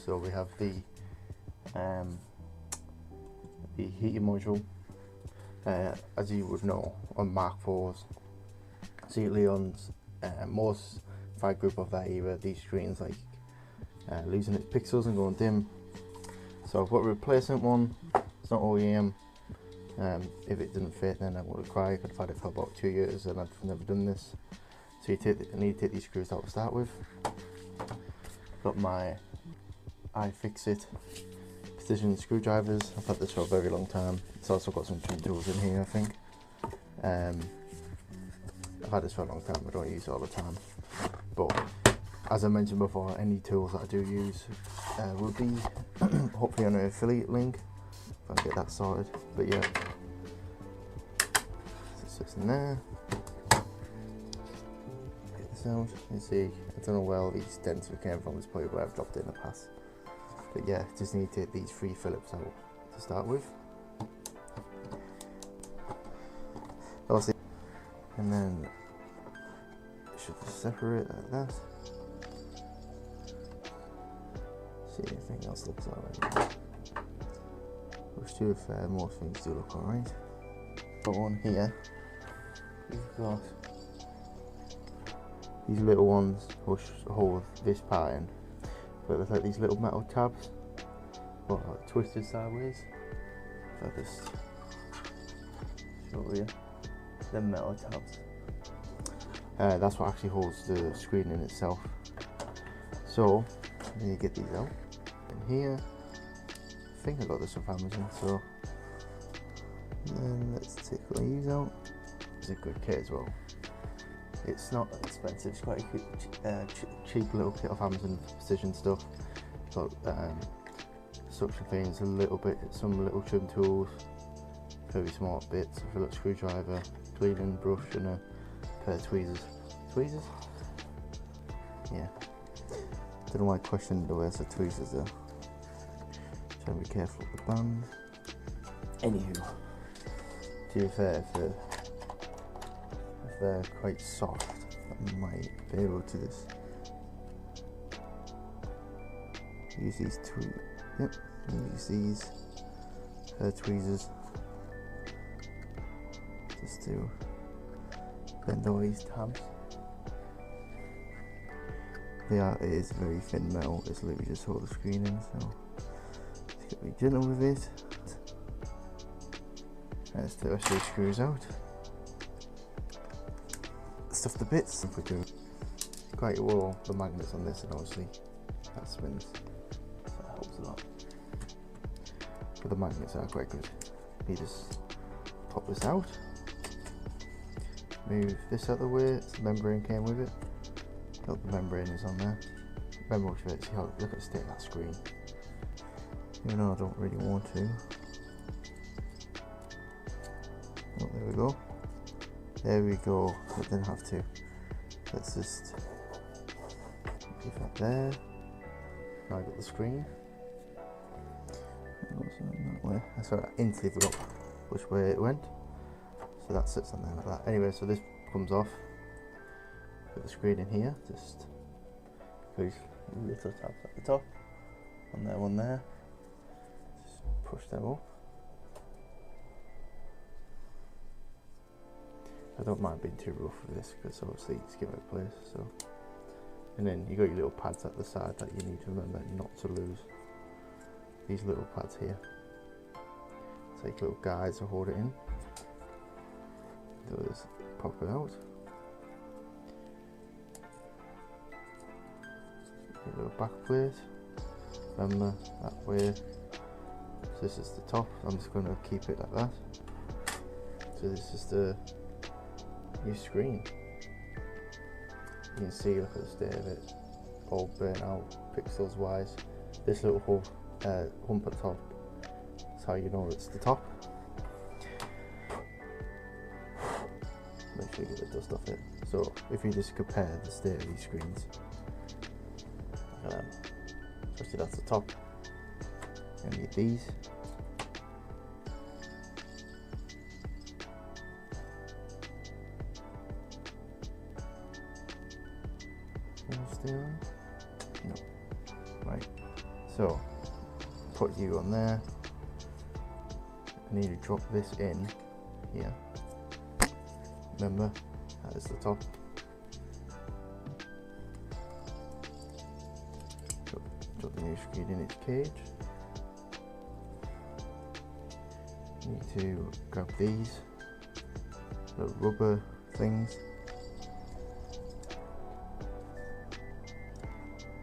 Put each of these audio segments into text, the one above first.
So we have the heating module. As you would know, on Mark IVs, Seat Leons, most fire group of that era, these screens like losing its pixels and going dim. So I've got a replacement one. It's not OEM. If it didn't fit, then I would have cried. I've had it for about 2 years and I've never done this. So I need to take these screws out to start with. Got my iFixit precision screwdrivers. I've had this for a very long time. It's also got some trim tools in here, I think. I've had this for a long time, I don't use it all the time. But as I mentioned before, any tools that I do use will be hopefully on an affiliate link if I can get that sorted. But yeah, it's just in there. Get this out. You see, I don't know where all these dents came from. It's probably where I've dropped it in the past. But yeah, just need to take these 3 Phillips out to start with. Obviously, and then it should just separate like that. See if anything else looks alright. Which do if most things do look alright. Got one here. We've got these little ones which hold this part in. But there's like these little metal tabs, or like twisted sideways. If I just show you, them metal tabs. That's what actually holds the screen in itself. So you get these out. And here, I think I got this off Amazon. So then let's take one of these out. It's a good kit as well. It's not expensive, it's quite a cheap little kit off Amazon for precision stuff. It's got suction things, a little bit, some little trim tools, very smart bits, a Phillips screwdriver, cleaning brush and a pair of tweezers. Tweezers? Yeah. Don't know why I questioned the where's the tweezers though. Try to be careful with the band. Anywho, to be fair, if they're quite soft, I might be able to just use these use these tweezers just to bend all these tabs. It is very thin metal, it's literally just hold the screen in, so just gotta be gentle with it. Let's take the rest of the screws out. Stuff the bits if we do. Quite well the magnets on this, and obviously that spins, so that helps a lot. But the magnets are quite good. You just pop this out, move this out of the way. The membrane came with it. Look, the membrane is on there. Remember, see how look at the state of that screen. Even though I don't really want to. Oh, there we go. There we go. I didn't have to. Let's just leave that there. Now I got the screen. It goes that way. Sorry, I instantly forgot which way it went. So that sits on there like that. Anyway, so this comes off. Put the screen in here. Just these little tabs at the top. One there. Just push them up. I don't mind being too rough with this because obviously it's giving it place. So, and then you got your little pads at the side that you need to remember not to lose. These little pads here, it's like little guides to hold it in. Those pop it out. Your little back plate. Remember that way. So this is the top. I'm just going to keep it like that. So this is the new screen. You can see, look at the state of it, all burnt out pixels wise. This little hump at the top, that's how you know it's the top. Make sure you get the dust off it. So if you just compare the state of these screens, look at them. Especially that's the top. You need these. Stay on? No. Right. So put you on there. I need to drop this in here. Remember, that is the top. Drop the new screen in its cage. Need to grab these, the rubber things.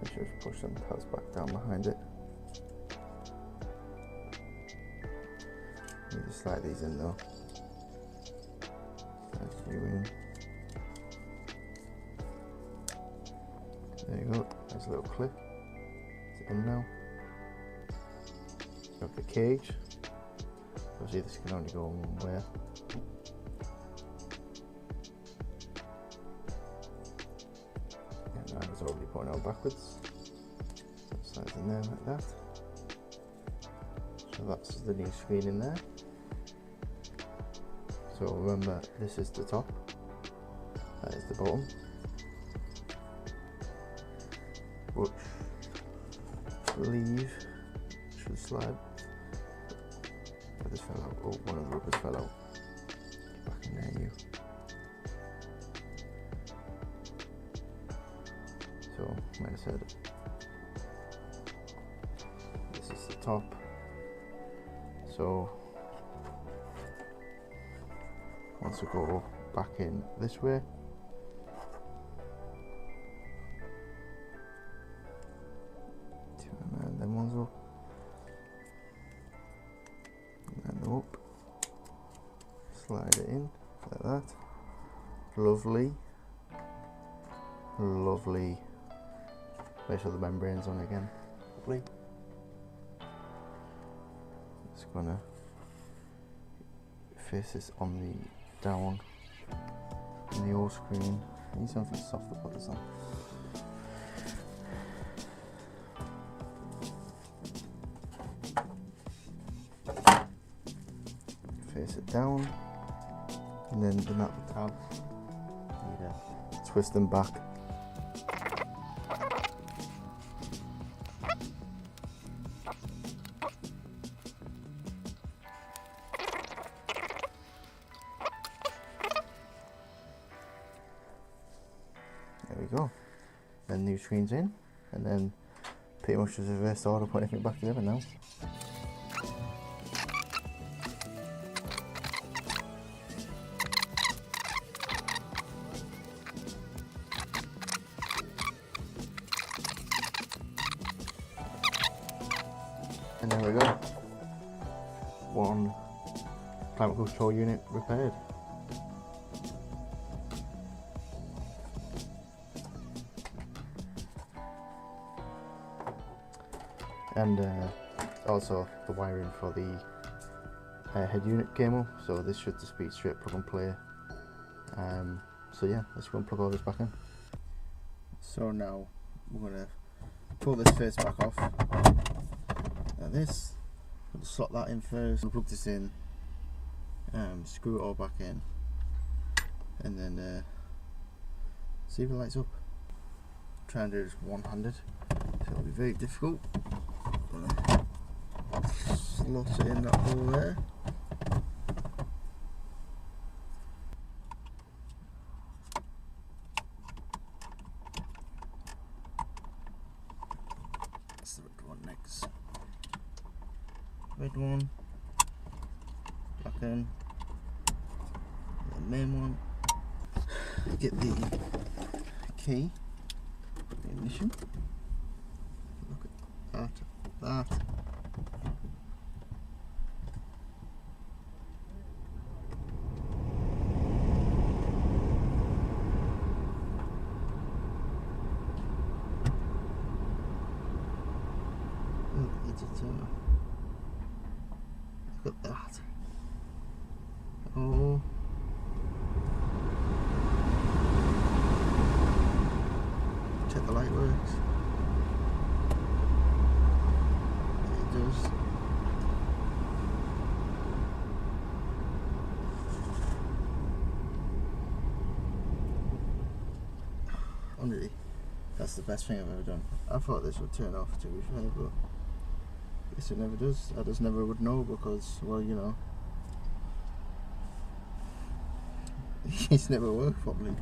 Make sure to push them pads back down behind it. Need to slide these in though. Slide you in. There you go. There's a little clip. It's in now. Grab the cage. Obviously this can only go one way. And that is already pointing out backwards. So it slides in there like that. So that's the new screen in there. So remember, this is the top, that is the bottom, which I believe should slide. This fell out. Oh, one of the rubbers fell out. Get back in there, you. So, like I said, this is the top. So, once we go back in this way, turn them ones up. And up, slide it in like that. Lovely, lovely. Make sure the membrane's on again. Lovely. Just gonna face this on the down on the old screen. I need something soft to put this on. Face it down, and then the nut tab, need to twist them back. There we go. Then new screen's in, and then pretty much just reverse order, put everything back together now. And there we go. One climate control unit repaired. And also the wiring for the head unit came up, so this should just be straight plug and play. So yeah, let's go and plug all this back in. So now we're going to pull this face back off. Like this, we'll slot that in first, we'll plug this in, screw it all back in, and then see if it lights up. Try and do this one-handed, so it'll be very difficult. Slot it in that hole there. That's the red one next. Red one, back in, the main one. Get the key, the ignition. Look at that. Look at that. Oh. Check the light works. It does. Honestly, that's the best thing I've ever done. I thought this would turn off, to be fair, but Guess it never does. I just never would know because, well, you know, it's never worked properly.